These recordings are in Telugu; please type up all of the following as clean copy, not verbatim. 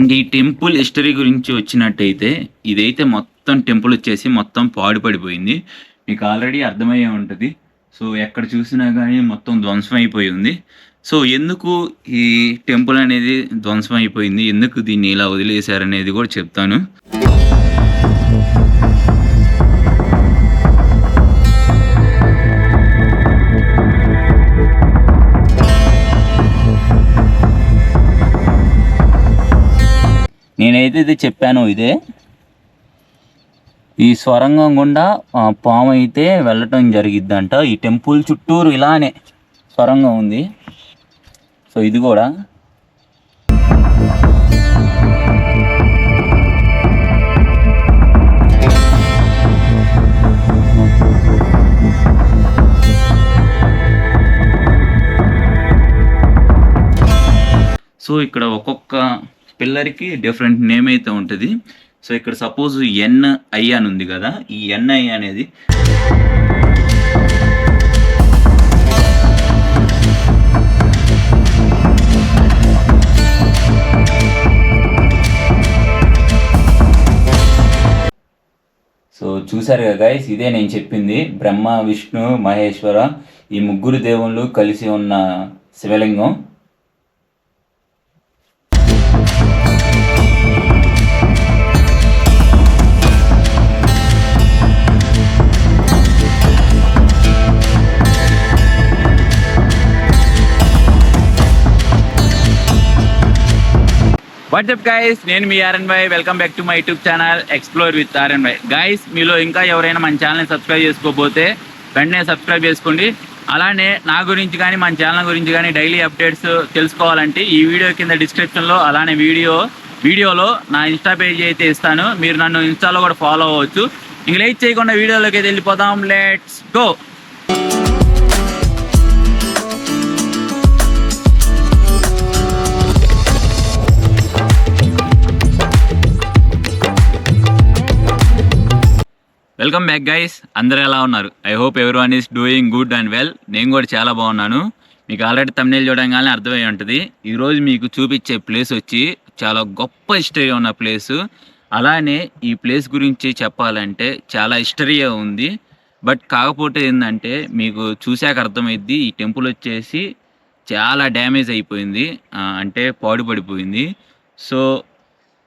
ఇంక ఈ టెంపుల్ హిస్టరీ గురించి వచ్చినట్టయితే ఇదైతే మొత్తం టెంపుల్ వచ్చేసి మొత్తం పాడుపడిపోయింది. మీకు ఆల్రెడీ అర్థమయ్యే ఉంటుంది. సో ఎక్కడ చూసినా కానీ మొత్తం ధ్వంసం అయిపోయి ఉంది. సో ఎందుకు ఈ టెంపుల్ అనేది ధ్వంసం అయిపోయింది, ఎందుకు దీన్ని ఇలా వదిలేశారనేది కూడా చెప్తాను. నేనైతే ఇది చెప్పాను, ఇదే ఈ స్వరంగం గుండా పాము అయితే వెళ్ళటం జరిగిద్దంట. ఈ టెంపుల్ చుట్టూరు ఇలానే స్వరంగం ఉంది. సో ఇది కూడా సో ఇక్కడ ఒక్కొక్క పిల్లర్కి డిఫరెంట్ నేమ్ అయితే ఉంటుంది. సో ఇక్కడ సపోజ్ ఎన్ఐ అని ఉంది కదా, ఈ ఎన్ఐ అనేది సో చూసారు కదా గైస్, ఇదే నేను చెప్పింది. బ్రహ్మ, విష్ణు, మహేశ్వర ఈ ముగ్గురు దేవుళ్ళు కలిసి ఉన్న శివలింగం. వాట్సాప్ గైస్, నేను మీ RN Bhai. Welcome back to my YouTube channel explore with RN Bhai. Guys, మీలో ఇంకా ఎవరైనా మన ఛానల్ని సబ్స్క్రైబ్ చేసుకోకపోతే వెంటనే సబ్స్క్రైబ్ చేసుకోండి. అలానే నా గురించి కానీ మన ఛానల్ గురించి కానీ డైలీ అప్డేట్స్ తెలుసుకోవాలంటే ఈ వీడియో కింద డిస్క్రిప్షన్లో, అలానే వీడియోలో నా ఇన్స్టా పేజ్ అయితే ఇస్తాను. మీరు నన్ను ఇన్స్టాలో కూడా ఫాలో అవ్వచ్చు. ఇంక లేట్ చేయకుండా వీడియోలోకి అయితే వెళ్ళిపోదాం. Let's go. Welcome back guys, అందరూ ఎలా ఉన్నారు? ఐ హోప్ ఎవరి one is doing good and well. నేను కూడా చాలా బాగున్నాను. మీకు ఆల్రెడీ థంబ్నెయిల్ చూడగానే అర్థమై ఉంటుంది. ఈరోజు మీకు చూపించే ప్లేస్ వచ్చి చాలా గొప్ప హిస్టరీ ఉన్న ప్లేసు. అలానే ఈ ప్లేస్ గురించి చెప్పాలంటే చాలా హిస్టరీయే ఉంది. బట్ కాకపోతే ఏంటంటే మీకు చూశాక అర్థమైద్ది, ఈ టెంపుల్ వచ్చేసి చాలా డ్యామేజ్ అయిపోయింది, అంటే పాడుపడిపోయింది. సో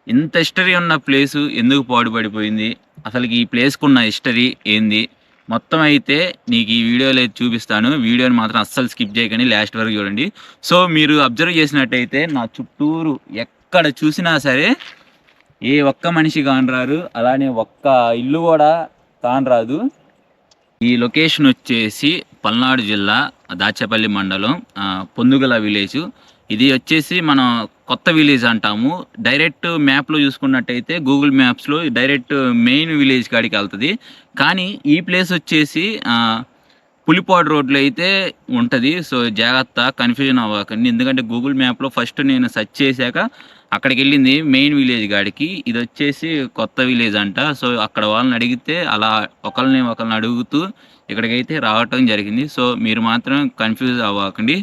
ఇంత హిస్టరీ ఉన్న ప్లేసు ఎందుకు పాడుపడిపోయింది, అసలుకి ఈ ప్లేస్కి ఉన్న హిస్టరీ ఏంది, మొత్తం అయితే నీకు ఈ వీడియోలో అయితే చూపిస్తాను. వీడియోని మాత్రం అస్సలు స్కిప్ చేయకండి, లాస్ట్ వరకు చూడండి. సో మీరు అబ్జర్వ్ చేసినట్టయితే నా చుట్టూరు ఎక్కడ చూసినా సరే ఏ ఒక్క మనిషి కానరారు, అలానే ఒక్క ఇల్లు కూడా కానరాదు. ఈ లొకేషన్ వచ్చేసి పల్నాడు జిల్లా దాచేపల్లి మండలం పొందుగల విలేజ్. ఇది వచ్చేసి మనం కొత్త విలేజ్ అంటాము. డైరెక్ట్ మ్యాప్లో చూసుకున్నట్టయితే గూగుల్ మ్యాప్స్లో డైరెక్ట్ మెయిన్ విలేజ్ కాడికి వెళ్తుంది. కానీ ఈ ప్లేస్ వచ్చేసి పులిపాడు రోడ్లో అయితే ఉంటుంది. సో జాగ్రత్త, కన్ఫ్యూజన్ అవ్వకండి. ఎందుకంటే గూగుల్ మ్యాప్లో ఫస్ట్ నేను సెర్చ్ చేశాక అక్కడికి వెళ్ళింది మెయిన్ విలేజ్ కాడికి. ఇది వచ్చేసి కొత్త విలేజ్ అంట. సో అక్కడ వాళ్ళని అడిగితే అలా ఒకరిని అడుగుతూ ఇక్కడికైతే రావటం జరిగింది. సో మీరు మాత్రం కన్ఫ్యూజ్ అవ్వకండి.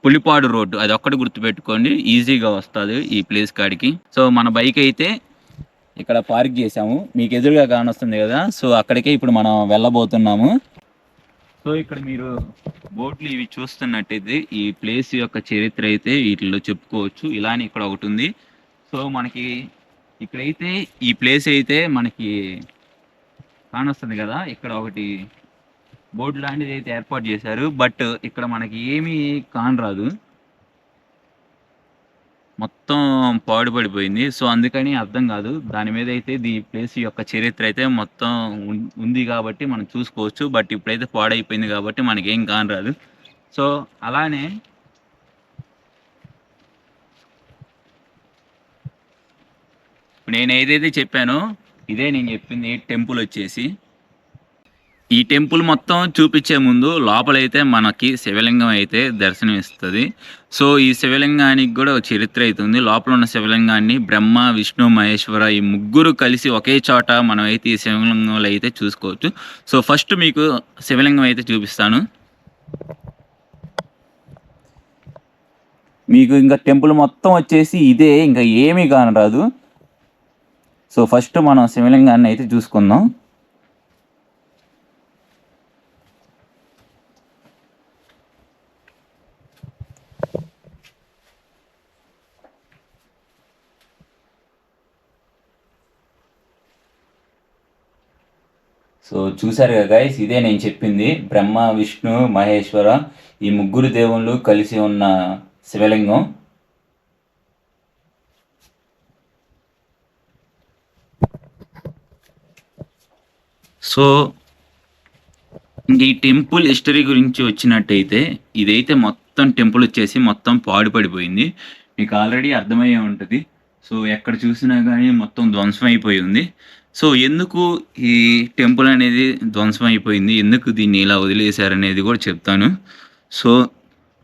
పులిపాడు రోడ్డు అది ఒక్కటి గుర్తుపెట్టుకోండి, ఈజీగా వస్తుంది ఈ ప్లేస్ కాడికి. సో మన బైక్ అయితే ఇక్కడ పార్క్ చేసాము, మీకు ఎదురుగా కానొస్తుంది కదా. సో అక్కడికే ఇప్పుడు మనం వెళ్ళబోతున్నాము. సో ఇక్కడ మీరు బోట్లు ఇవి చూస్తున్నట్టయితే ఈ ప్లేస్ యొక్క చరిత్ర అయితే వీటిలో చెప్పుకోవచ్చు. ఇలానే ఇక్కడ ఒకటి ఉంది. సో మనకి ఇక్కడైతే ఈ ప్లేస్ అయితే మనకి కానొస్తుంది కదా, ఇక్కడ ఒకటి బోర్డు లాంటిది అయితే ఏర్పాటు చేశారు. బట్ ఇక్కడ మనకి ఏమీ కానరాదు, మొత్తం పాడుపడిపోయింది. సో అందుకని అర్థం కాదు. దాని మీద అయితే ఈ ప్లేస్ యొక్క చరిత్ర అయితే మొత్తం ఉంది కాబట్టి మనం చూసుకోవచ్చు. బట్ ఇప్పుడైతే పాడైపోయింది కాబట్టి మనకేం కానరాదు. సో అలానే నేను ఏదైతే చెప్పానో ఇదే నేను చెప్పింది. టెంపుల్ వచ్చేసి ఈ టెంపుల్ మొత్తం చూపించే ముందు లోపలైతే మనకి శివలింగం అయితే దర్శనం ఇస్తుంది. సో ఈ శివలింగానికి కూడా చరిత్ర అవుతుంది. లోపల ఉన్న శివలింగాన్ని బ్రహ్మ, విష్ణు, మహేశ్వర ఈ ముగ్గురు కలిసి ఒకే చోట మనం అయితే ఈ శివలింగంలో అయితే చూసుకోవచ్చు. సో ఫస్ట్ మీకు శివలింగం అయితే చూపిస్తాను. మీకు ఇంకా టెంపుల్ మొత్తం వచ్చేసి ఇదే, ఇంకా ఏమీ కానరాదు. సో ఫస్ట్ మనం శివలింగాన్ని అయితే చూసుకుందాం. సో చూసారు కదా గైస్, ఇదే నేను చెప్పింది, బ్రహ్మ విష్ణు మహేశ్వర ఈ ముగ్గురు దేవుళ్ళు కలిసి ఉన్న శివలింగం. సో ఈ టెంపుల్ హిస్టరీ గురించి వచ్చినట్టయితే, ఇదైతే మొత్తం టెంపుల్ వచ్చేసి మొత్తం పాడుపడిపోయింది, మీకు ఆల్రెడీ అర్థమయ్యే ఉంటుంది. సో ఎక్కడ చూసినా కానీ మొత్తం ధ్వంసం అయిపోయి ఉంది. సో ఎందుకు ఈ టెంపుల్ అనేది ధ్వంసం అయిపోయింది, ఎందుకు దీన్ని ఇలా వదిలేశారనేది కూడా చెప్తాను. సో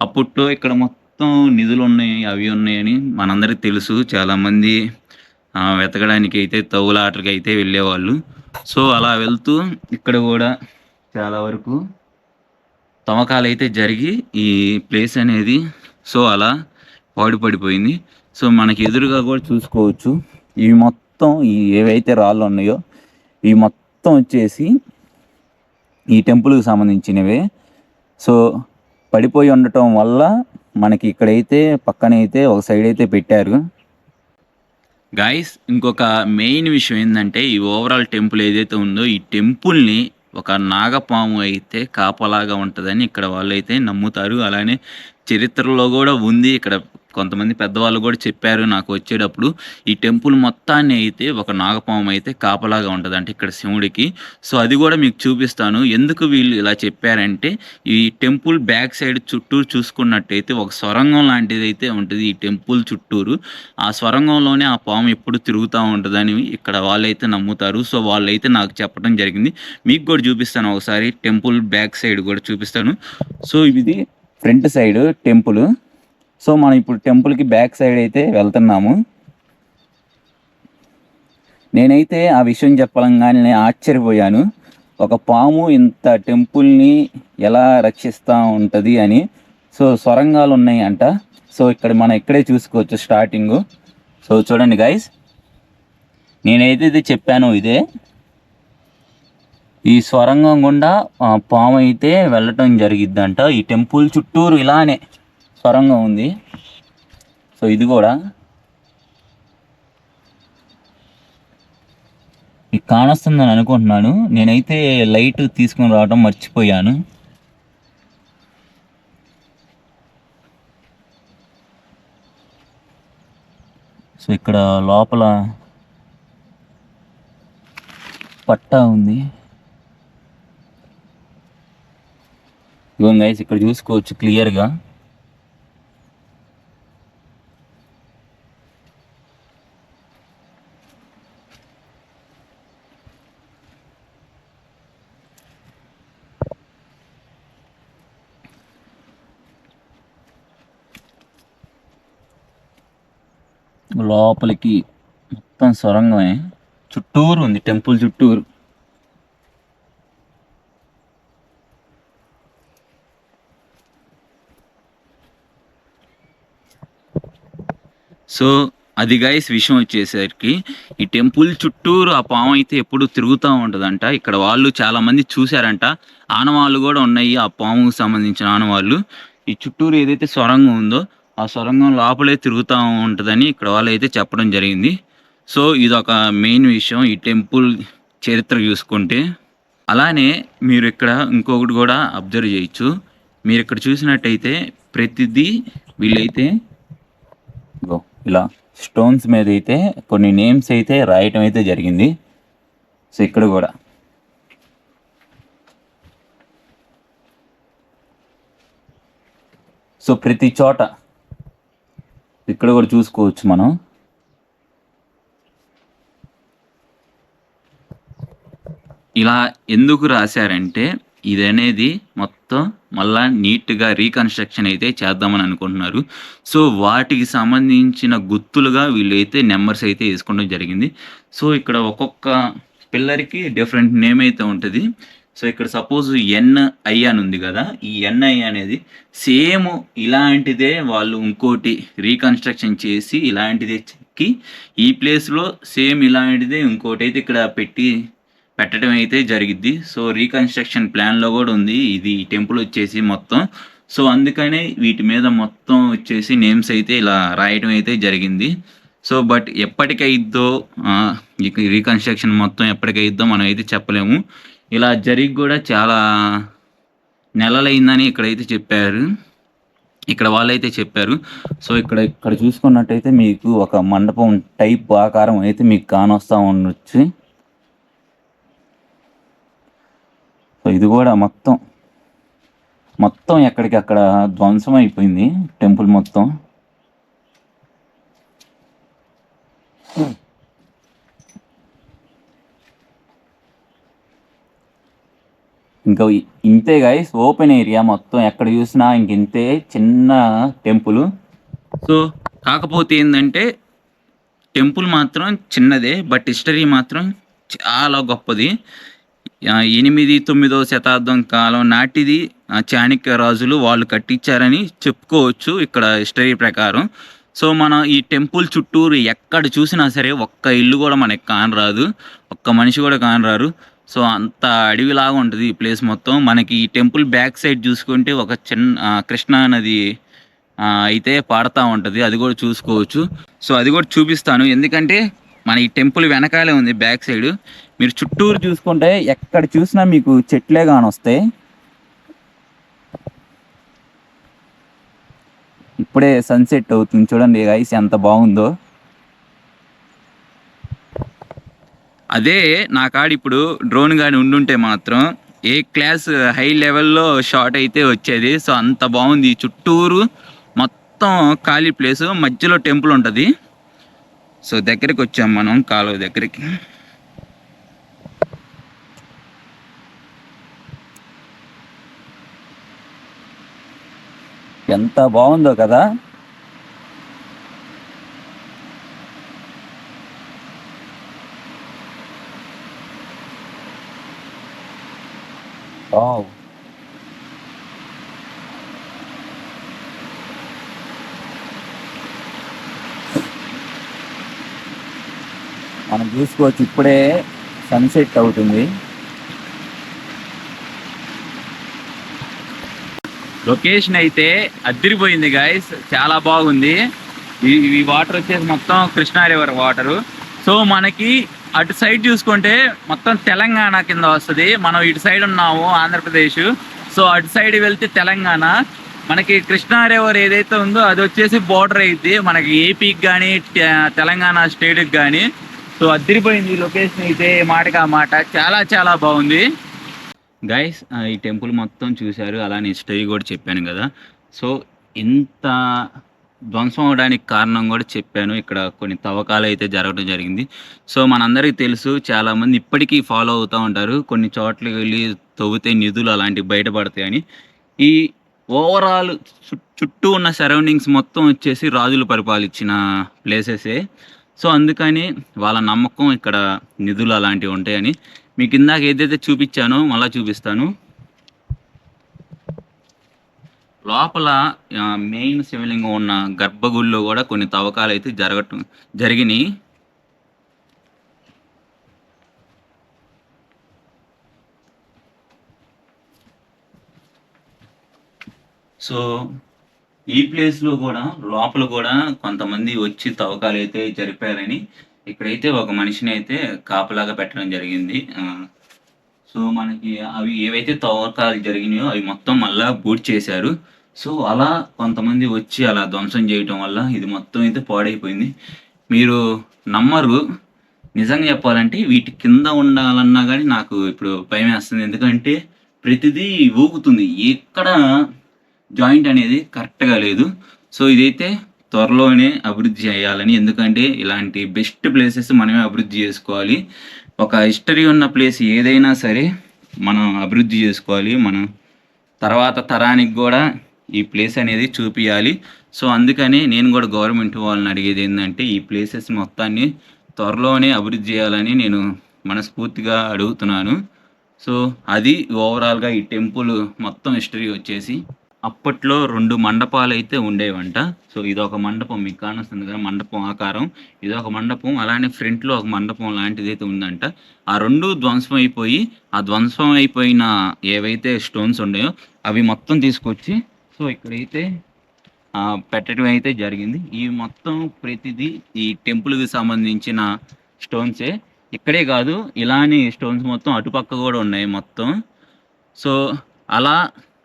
అప్పట్లో ఇక్కడ మొత్తం నిధులు ఉన్నాయి, అవి ఉన్నాయని మనందరికీ తెలుసు. చాలామంది వెతకడానికి అయితే తవ్వులాటకి అయితే వెళ్ళేవాళ్ళు. సో అలా వెళ్తూ ఇక్కడ కూడా చాలా వరకు తవ్వకాలు అయితే జరిగి ఈ ప్లేస్ అనేది సో అలా పాడుపడిపోయింది. సో మనకి ఎదురుగా కూడా చూసుకోవచ్చు, ఇవి మొత్తం ఏవైతే రాళ్ళు ఉన్నాయో ఇవి మొత్తం వచ్చేసి ఈ టెంపుల్కి సంబంధించినవే. సో పడిపోయి ఉండటం వల్ల మనకి ఇక్కడైతే పక్కనైతే ఒక సైడ్ అయితే పెట్టారు. గాయస్ ఇంకొక మెయిన్ విషయం ఏంటంటే, ఈ ఓవరాల్ టెంపుల్ ఏదైతే ఉందో ఈ టెంపుల్ని ఒక నాగపాము అయితే కాపలాగా ఉంటుందని ఇక్కడ వాళ్ళు అయితే నమ్ముతారు. అలానే చరిత్రలో కూడా ఉంది. ఇక్కడ కొంతమంది పెద్దవాళ్ళు కూడా చెప్పారు నాకు వచ్చేటప్పుడు, ఈ టెంపుల్ మొత్తాన్ని అయితే ఒక నాగపాము అయితే కాపలాగా ఉంటుంది అంటే ఇక్కడ శివుడికి. సో అది కూడా మీకు చూపిస్తాను. ఎందుకు వీళ్ళు ఇలా చెప్పారంటే, ఈ టెంపుల్ బ్యాక్ సైడ్ చుట్టూరు చూసుకున్నట్టయితే ఒక సొరంగం లాంటిది అయితే ఉంటుంది ఈ టెంపుల్ చుట్టూరు. ఆ సొరంగంలోనే ఆ పాము ఎప్పుడు తిరుగుతూ ఉంటుందని ఇక్కడ వాళ్ళైతే నమ్ముతారు. సో వాళ్ళైతే నాకు చెప్పడం జరిగింది. మీకు కూడా చూపిస్తాను ఒకసారి, టెంపుల్ బ్యాక్ సైడ్ కూడా చూపిస్తాను. సో ఇది ఫ్రంట్ సైడ్ టెంపుల్. సో మనం ఇప్పుడు టెంపుల్కి బ్యాక్ సైడ్ అయితే వెళ్తున్నాము. నేనైతే ఆ విషయం చెప్పలంగానే నేను ఆశ్చర్యపోయాను, ఒక పాము ఇంత టెంపుల్ని ఎలా రక్షిస్తూ ఉంటుంది అని. సో సొరంగాలు ఉన్నాయి అంట. సో ఇక్కడ మనం ఇక్కడే చూసుకోవచ్చు స్టార్టింగు. సో చూడండి గైస్, నేనైతే ఇది చెప్పాను ఇదే, ఈ సొరంగం గుండా పాము అయితే వెళ్ళటం జరిగిద్దంట. ఈ టెంపుల్ చుట్టూరు ఇలానే సొరంగం ఉంది. సో ఇది కూడా మీకు కానొస్తుందని అనుకుంటున్నాను. నేనైతే లైట్ తీసుకొని రావడం మర్చిపోయాను. సో ఇక్కడ లోపల పట్టా ఉంది. ఇదిగోండి గైస్, ఇక్కడ చూసుకోవచ్చు క్లియర్గా. లోపలికి మొత్తం సొరంగమే, చుట్టూరు ఉంది టెంపుల్ చుట్టూరు. సో అది గైస్ విషయం వచ్చేసరికి, ఈ టెంపుల్ చుట్టూరు ఆ పాము అయితే ఎప్పుడు తిరుగుతూ ఉంటుందంట. ఇక్కడ వాళ్ళు చాలామంది చూశారంట, ఆనవాళ్ళు కూడా ఉన్నాయి ఆ పాముకు సంబంధించిన ఆనవాళ్ళు. ఈ చుట్టూరు ఏదైతే సొరంగం ఉందో ఆ సొరంగం లోపలే తిరుగుతూ ఉంటుందని ఇక్కడ వాళ్ళు అయితే చెప్పడం జరిగింది. సో ఇదొక మెయిన్ విషయం ఈ టెంపుల్ చరిత్ర చూసుకుంటే. అలానే మీరు ఇక్కడ ఇంకొకటి కూడా అబ్జర్వ్ చేయొచ్చు. మీరు ఇక్కడ చూసినట్టయితే ప్రతిదీ వీళ్ళైతే ఇలా స్టోన్స్ మీద అయితే కొన్ని నేమ్స్ అయితే రాయటం అయితే జరిగింది. సో ఇక్కడ కూడా సో ప్రతి చోట ఇక్కడ కూడా చూసుకోవచ్చు మనం. ఇలా ఎందుకు రాశారంటే, ఇది అనేది మొత్తం మళ్ళా నీట్గా రీకన్స్ట్రక్షన్ అయితే చేద్దామని అనుకుంటున్నారు. సో వాటికి సంబంధించిన గుర్తులుగా వీళ్ళైతే నెంబర్స్ అయితే వేసుకోవడం జరిగింది. సో ఇక్కడ ఒక్కొక్క పిల్లర్కి డిఫరెంట్ నేమ్ అయితే ఉంటుంది. సో ఇక్కడ సపోజ్ ఎన్ఐ అని ఉంది కదా, ఈ ఎన్ఐ అనేది సేమ్ ఇలాంటిదే వాళ్ళు ఇంకోటి రీకన్స్ట్రక్షన్ చేసి ఇలాంటిదే చెక్కి ఈ ప్లేస్లో సేమ్ ఇలాంటిదే ఇంకోటి అయితే ఇక్కడ పెట్టడం అయితే జరిగిద్ది. సో రీకన్స్ట్రక్షన్ ప్లాన్లో కూడా ఉంది ఇది టెంపుల్ వచ్చేసి మొత్తం. సో అందుకనే వీటి మీద మొత్తం వచ్చేసి నేమ్స్ అయితే ఇలా రాయడం అయితే జరిగింది. సో బట్ ఎప్పటికైద్దో రీకన్స్ట్రక్షన్ మొత్తం ఎప్పటికైద్దో మనం అయితే చెప్పలేము. ఇలా జరిగి కూడా చాలా నెలలైందని ఇక్కడైతే చెప్పారు, ఇక్కడ వాళ్ళైతే చెప్పారు. సో ఇక్కడ చూసుకున్నట్టయితే మీకు ఒక మండపం టైప్ ఆకారం అయితే మీకు కానొస్తూ ఉండొచ్చు. సో ఇది కూడా మొత్తం ఎక్కడికక్కడ ధ్వంసం అయిపోయింది టెంపుల్ మొత్తం. ఇంకా ఇంతే గైస్, ఓపెన్ ఏరియా మొత్తం ఎక్కడ చూసినా ఇంతే చిన్న టెంపుల్. సో కాకపోతే ఏంటంటే టెంపుల్ మాత్రం చిన్నదే, బట్ హిస్టరీ మాత్రం చాలా గొప్పది. 8-9వ శతాబ్దం కాలం నాటిది చాణక్య రాజులు వాళ్ళు కట్టించారని చెప్పుకోవచ్చు ఇక్కడ హిస్టరీ ప్రకారం. సో మనం ఈ టెంపుల్ చుట్టూరు ఎక్కడ చూసినా సరే ఒక్క ఇల్లు కూడా మనకి కానరాదు, ఒక్క మనిషి కూడా కానరారు. సో అంత అడవిలాగా ఉంటుంది ఈ ప్లేస్ మొత్తం. మనకి ఈ టెంపుల్ బ్యాక్ సైడ్ చూసుకుంటే ఒక చిన్న కృష్ణా నది అయితే పాడుతూ ఉంటుంది, అది కూడా చూసుకోవచ్చు. సో అది కూడా చూపిస్తాను, ఎందుకంటే మన ఈ టెంపుల్ వెనకాలే ఉంది బ్యాక్ సైడ్. మీరు చుట్టూరు చూసుకుంటే ఎక్కడ చూసినా మీకు చెట్లే కానొస్తాయి. ఇప్పుడే సన్సెట్ అవుతుంది చూడండి గైస్, ఎంత బాగుందో. అదే నా కాడ ఇప్పుడు డ్రోన్ కానీ ఉండుంటే మాత్రం ఏ క్లాస్ హై లెవెల్లో షాట్ అయితే వచ్చేది. సో అంత బాగుంది, చుట్టూరు మొత్తం ఖాళీ ప్లేసు, మధ్యలో టెంపుల్ ఉంటుంది. సో దగ్గరికి వచ్చాం మనం కాలువ దగ్గరికి. ఎంత బాగుందో కదా. మనం చూసుకోవచ్చు ఇప్పుడే సన్సెట్ అవుతుంది. లొకేషన్ అయితే అదిరిపోయింది గాయస్, చాలా బాగుంది. ఈ వాటర్ వచ్చేసి మొత్తం కృష్ణా రివర్ వాటరు. సో మనకి అటు సైడ్ చూసుకుంటే మొత్తం తెలంగాణ కింద వస్తుంది, మనం ఇటు సైడ్ ఉన్నాము ఆంధ్రప్రదేశ్. సో అటు సైడ్ వెళ్తే తెలంగాణ, మనకి కృష్ణా రివర్ ఏదైతే ఉందో అది వచ్చేసి బోర్డర్ అయింది మనకి ఏపీకి కానీ తెలంగాణ స్టేట్కి కానీ. సో అదిరిపోయింది లొకేషన్ అయితే, మాటగా మాట చాలా చాలా బాగుంది గైస్. ఈ టెంపుల్ మొత్తం చూశారు, అలానే హిస్టరీ కూడా చెప్పాను కదా. సో ఇంత ధ్వంసం అవడానికి కారణం కూడా చెప్పాను. ఇక్కడ కొన్ని తవ్వకాలు అయితే జరగడం జరిగింది. సో మనందరికీ తెలుసు, చాలామంది ఇప్పటికీ ఫాలో అవుతూ ఉంటారు, కొన్ని చోట్లకి వెళ్ళి తవ్వితే నిధులు అలాంటివి బయటపడతాయని. ఈ ఓవరాల్ చుట్టూ ఉన్న సరౌండింగ్స్ మొత్తం వచ్చేసి రాజులు పరిపాలించిన ప్లేసెసే. సో అందుకని వాళ్ళ నమ్మకం ఇక్కడ నిధులు అలాంటివి ఉంటాయని. మీకు ఇందాక ఏదైతే చూపించానో మళ్ళీ చూపిస్తాను. లోపల మెయిన్ శివలింగం ఉన్న గర్భగుడిలో కూడా కొన్ని తవ్వకాలు అయితే జరిగినాయి. సో ఈ ప్లేస్లో కూడా లోపల కూడా కొంతమంది వచ్చి తవ్వకాలు అయితే జరిపారని ఇక్కడైతే ఒక మనిషిని అయితే కాపలాగా పెట్టడం జరిగింది. సో మనకి అవి ఏవైతే తవ్వకాలు జరిగినాయో అవి మొత్తం మళ్ళా బూట్ చేశారు. సో అలా కొంతమంది వచ్చి అలా ధ్వంసం చేయటం వల్ల ఇది మొత్తం అయితే పాడైపోయింది. మీరు నమ్మరు, నిజంగా చెప్పాలంటే వీటి కింద ఉండాలన్నా కానీ నాకు ఇప్పుడు భయం వేస్తుంది, ఎందుకంటే ప్రతిదీ ఊగుతుంది, ఎక్కడ జాయింట్ అనేది కరెక్ట్గా లేదు. సో ఇదైతే త్వరలోనే అభివృద్ధి చేయాలని, ఎందుకంటే ఇలాంటి బెస్ట్ ప్లేసెస్ మనమే అభివృద్ధి చేసుకోవాలి. ఒక హిస్టరీ ఉన్న ప్లేస్ ఏదైనా సరే మనం అభివృద్ధి చేసుకోవాలి, మనం తర్వాత తరానికి కూడా ఈ ప్లేస్ అనేది చూపించాలి. సో అందుకని నేను కూడా గవర్నమెంట్ వాళ్ళని అడిగేది ఏంటంటే ఈ ప్లేసెస్ మొత్తాన్ని త్వరలోనే అభివృద్ధి చేయాలని నేను మనస్ఫూర్తిగా అడుగుతున్నాను. సో అది ఓవరాల్గా ఈ టెంపుల్ మొత్తం హిస్టరీ వచ్చేసి. అప్పట్లో 2 మండపాలైతే ఉండేవంట. సో ఇదొక మండపం, మీకు కానొస్తుంది కదా మండపం ఆకారం. ఇదొక మండపం. అలానే ఫ్రంట్‌లో ఒక మండపం లాంటిదైతే ఉందంట. ఆ 2 ధ్వంసం అయిపోయి, ఆ ధ్వంసం అయిపోయిన ఏవైతే స్టోన్స్ ఉన్నాయో అవి మొత్తం తీసుకొచ్చి సో ఇక్కడైతే పెట్టడం అయితే జరిగింది. ఈ మొత్తం ప్రతిదీ ఈ టెంపుల్‌కి సంబంధించిన స్టోన్సే. ఇక్కడే కాదు, ఇలానే స్టోన్స్ మొత్తం అటుపక్క కూడా ఉన్నాయి మొత్తం. సో అలా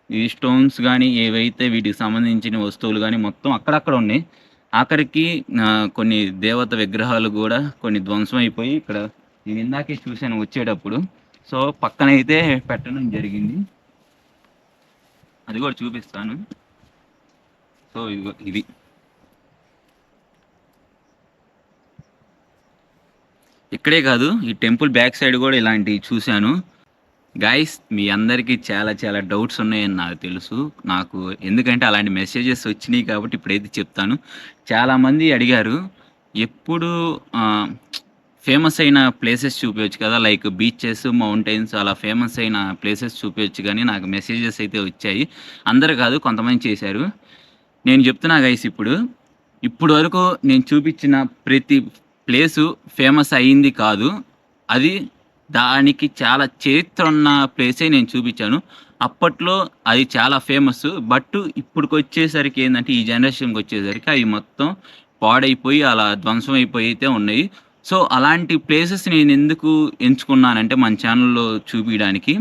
ఈ స్టోన్స్ కానీ ఏవైతే వీటికి సంబంధించిన వస్తువులు కానీ మొత్తం అక్కడక్కడ ఉన్నాయి. ఆఖరికి కొన్ని దేవత విగ్రహాలు కూడా కొన్ని ధ్వంసం అయిపోయి ఇక్కడ నేను ఇందాకే చూశాను వచ్చేటప్పుడు. సో పక్కనైతే పెట్టడం జరిగింది, అది కూడా చూపిస్తాను. సో ఇది ఇక్కడే కాదు, ఈ టెంపుల్ బ్యాక్ సైడ్ కూడా ఇలాంటివి చూశాను. గైస్ మీ అందరికీ చాలా చాలా డౌట్స్ ఉన్నాయని నాకు తెలుసు. నాకు ఎందుకంటే అలాంటి మెసేజెస్ వచ్చినాయి కాబట్టి ఇప్పుడైతే చెప్తాను. చాలామంది అడిగారు ఎప్పుడు ఫేమస్ అయిన ప్లేసెస్ చూపించచ్చు కదా, లైక్ బీచెస్, మౌంటైన్స్, అలా ఫేమస్ అయిన ప్లేసెస్ చూపించచ్చు కానీ నాకు మెసేజెస్ అయితే వచ్చాయి. అందరు కాదు, కొంతమంది చేశారు. నేను చెప్తున్నా గైస్, ఇప్పుడు వరకు నేను చూపించిన ప్రతి ప్లేసు ఫేమస్ అయ్యింది కాదు, అది దానికి చాలా చరిత్ర ఉన్న ప్లేసే నేను చూపించాను. అప్పట్లో అది చాలా ఫేమస్, బట్ ఇప్పటికి వచ్చేసరికి ఏంటంటే ఈ జనరేషన్కి వచ్చేసరికి అవి మొత్తం పాడైపోయి అలా ధ్వంసం అయిపోయి అయితే ఉన్నాయి. సో అలాంటి ప్లేసెస్ నేను ఎందుకు ఎంచుకున్నానంటే మన ఛానల్లో చూపించడానికి.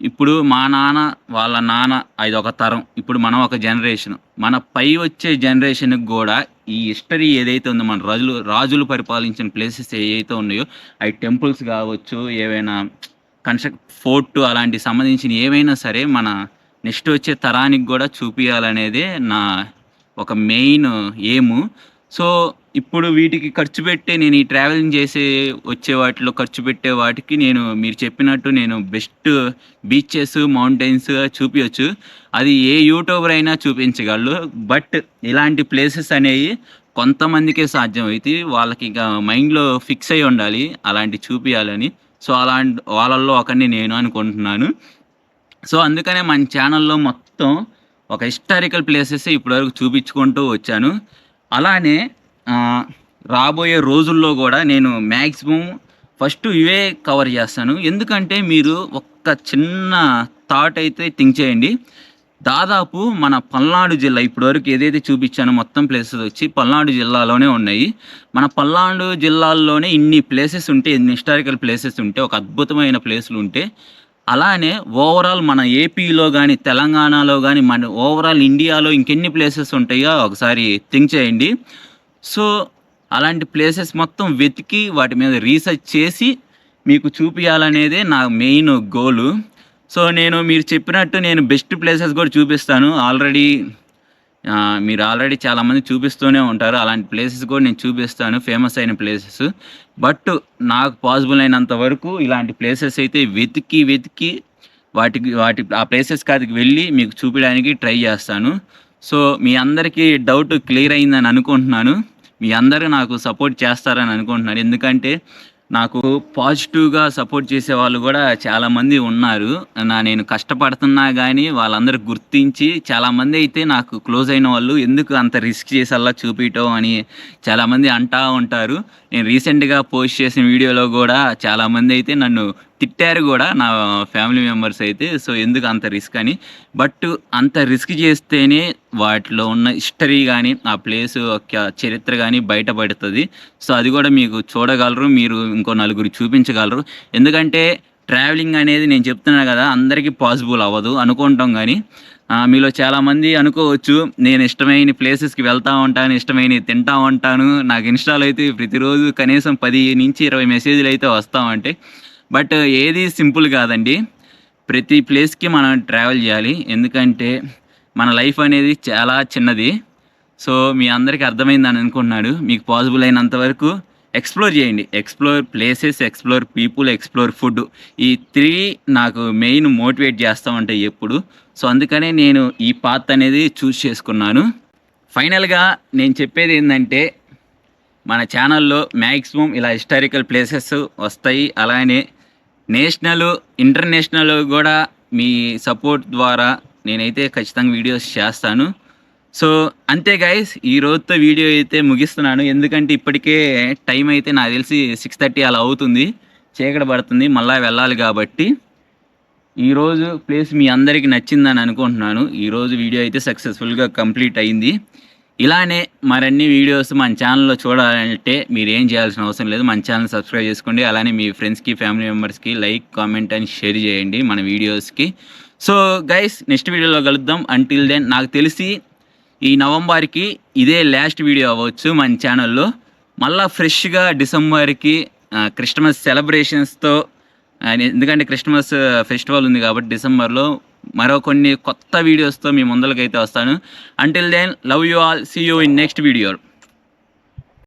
ఇప్పుడు మా నాన్న వాళ్ళ నాన్న అదొక తరం, ఇప్పుడు మనం ఒక జనరేషన్, మన పై వచ్చే జనరేషన్కి కూడా ఈ హిస్టరీ ఏదైతే ఉందో మన రాజులు పరిపాలించిన ప్లేసెస్ ఏవైతే ఉన్నాయో అవి టెంపుల్స్ కావచ్చు, ఏవైనా ఫోర్ట్ అలాంటివి సంబంధించిన ఏవైనా సరే మన నెక్స్ట్ వచ్చే తరానికి కూడా చూపించాలనేదే నా ఒక మెయిన్ ఎయిము. సో ఇప్పుడు వీటికి ఖర్చు పెట్టే నేను ఈ ట్రావెలింగ్ చేసే వచ్చే వాటిలో ఖర్చు పెట్టే వాటికి మీరు చెప్పినట్టు నేను బెస్ట్ బీచెస్, మౌంటైన్స్ చూపించచ్చు. అది ఏ యూట్యూబర్ అయినా చూపించగలరు. బట్ ఇలాంటి ప్లేసెస్ అనేవి కొంతమందికే సాధ్యం అవుతాయి. వాళ్ళకి ఇక మైండ్లో ఫిక్స్ అయి ఉండాలి అలాంటి చూపించాలని. సో అలాంటి వాళ్ళల్లో ఒకరిని నేను అనుకుంటున్నాను. సో అందుకనే మన ఛానల్లో మొత్తం ఒక హిస్టారికల్ ప్లేసెస్ ఇప్పటివరకు చూపించుకుంటూ వచ్చాను. అలానే రాబోయే రోజుల్లో కూడా నేను మ్యాక్సిమం ఫస్ట్ ఇవే కవర్ చేస్తాను. ఎందుకంటే మీరు ఒక్క చిన్న థాట్ అయితే థింక్ చేయండి. దాదాపు మన పల్నాడు జిల్లా ఇప్పటివరకు ఏదైతే చూపించానో మొత్తం ప్లేసెస్ వచ్చి పల్నాడు జిల్లాలోనే ఉన్నాయి. మన పల్నాడు జిల్లాల్లోనే ఇన్ని ప్లేసెస్ ఉంటే, ఇన్ని హిస్టారికల్ ప్లేసెస్ ఉంటే, ఒక అద్భుతమైన ప్లేసులు ఉంటే, అలానే ఓవరాల్ మన ఏపీలో కానీ తెలంగాణలో కానీ మన ఓవరాల్ ఇండియాలో ఇంకెన్ని ప్లేసెస్ ఉంటాయో ఒకసారి థింక్ చేయండి. సో అలాంటి ప్లేసెస్ మొత్తం వెతికి వాటి మీద రీసెర్చ్ చేసి మీకు చూపించాలనేదే నా మెయిన్ గోలు. సో మీరు చెప్పినట్టు నేను బెస్ట్ ప్లేసెస్ కూడా చూపిస్తాను. మీరు ఆల్రెడీ చాలామంది చూపిస్తూనే ఉంటారు. అలాంటి ప్లేసెస్ కూడా నేను చూపిస్తాను, ఫేమస్ అయిన ప్లేసెస్. బట్ నాకు పాసిబుల్ అయినంత వరకు ఇలాంటి ప్లేసెస్ అయితే వెతికి ఆ ప్లేసెస్ కాడికి వెళ్ళి మీకు చూపించడానికి ట్రై చేస్తాను. సో మీ అందరికీ డౌట్ క్లియర్ అయిందని అనుకుంటున్నాను. మీ అందరూ నాకు సపోర్ట్ చేస్తారని అనుకుంటున్నాను. ఎందుకంటే నాకు పాజిటివ్గా సపోర్ట్ చేసే వాళ్ళు కూడా చాలామంది ఉన్నారు. నేను కష్టపడుతున్నా కానీ వాళ్ళందరూ గుర్తించి చాలామంది అయితే నాకు క్లోజ్ అయిన వాళ్ళు ఎందుకు అంత రిస్క్ చేసేలా చూపించటం అని చాలామంది అంటూ ఉంటారు. నేను రీసెంట్గా పోస్ట్ చేసిన వీడియోలో కూడా చాలామంది అయితే నన్ను తిట్టారు కూడా, నా ఫ్యామిలీ మెంబర్స్ అయితే. సో ఎందుకు అంత రిస్క్ అని. బట్ అంత రిస్క్ చేస్తేనే వాటిలో ఉన్న హిస్టరీ కానీ ఆ ప్లేస్ యొక్క చరిత్ర కానీ బయటపడుతుంది. సో అది కూడా మీకు చూడగలరు, మీరు ఇంకో నలుగురు చూపించగలరు. ఎందుకంటే ట్రావెలింగ్ అనేది నేను చెప్తున్నా కదా అందరికీ పాసిబుల్ అవ్వదు అనుకుంటాం. కానీ మీలో చాలామంది అనుకోవచ్చు నేను ఇష్టమైన ప్లేసెస్కి వెళ్తూ ఉంటాను, ఇష్టమైనవి తింటూ ఉంటాను, నాకు ఇన్స్టాలో అయితే ప్రతిరోజు కనీసం 10 నుంచి 20 మెసేజ్లు అయితే వస్తూ ఉంటాయి. బట్ ఏది సింపుల్ కాదండి. ప్రతి ప్లేస్కి మనం ట్రావెల్ చేయాలి. ఎందుకంటే మన లైఫ్ అనేది చాలా చిన్నది. సో మీ అందరికీ అర్థమైందని అనుకుంటున్నాను. మీకు పాసిబుల్ అయినంత వరకు ఎక్స్ప్లోర్ చేయండి. Explore places, explore people, explore food. ఈ 3 నాకు మెయిన్ మోటివేట్ చేస్తూ ఉంటాయి ఎప్పుడు. సో అందుకనే నేను ఈ పాత్ అనేది చూస్ చేసుకున్నాను. ఫైనల్గా నేను చెప్పేది ఏంటంటే మన ఛానల్లో మ్యాక్సిమం ఇలా హిస్టారికల్ ప్లేసెస్ వస్తాయి. అలానే నేషనల్, ఇంటర్నేషనల్ కూడా మీ సపోర్ట్ ద్వారా నేనైతే ఖచ్చితంగా వీడియోస్ చేస్తాను. సో అంతే గైస్, ఈ రోజుతో వీడియో అయితే ముగిస్తున్నాను. ఎందుకంటే ఇప్పటికే టైం అయితే నాకు తెలిసి 6:30 అలా అవుతుంది, చీకటి పడుతుంది, మళ్ళీ వెళ్ళాలి. కాబట్టి ఈరోజు ప్లేస్ మీ అందరికీ నచ్చిందని అనుకుంటున్నాను. ఈరోజు వీడియో అయితే సక్సెస్ఫుల్గా కంప్లీట్ అయింది. ఇలానే మరిన్ని వీడియోస్ మన ఛానల్లో చూడాలంటే మీరు ఏం చేయాల్సిన అవసరం లేదు, మన ఛానల్ సబ్స్క్రైబ్ చేసుకోండి. అలానే మీ ఫ్రెండ్స్కి, ఫ్యామిలీ మెంబర్స్కి లైక్, కామెంట్ అండ్ షేర్ చేయండి మన వీడియోస్కి. సో గైస్, నెక్స్ట్ వీడియోలో కలుద్దాం. అంటిల్ దెన్, నాకు తెలిసి ఈ నవంబర్కి ఇదే లాస్ట్ వీడియో అవ్వచ్చు మన ఛానల్లో. మళ్ళీ ఫ్రెష్గా డిసెంబర్కి క్రిస్మస్ సెలబ్రేషన్స్తో, ఎందుకంటే క్రిస్మస్ ఫెస్టివల్ ఉంది కాబట్టి డిసెంబర్లో మరో కొన్ని కొత్త వీడియోస్తో మీ ముందరకైతే వస్తాను. Until then, love you all, see you in next video.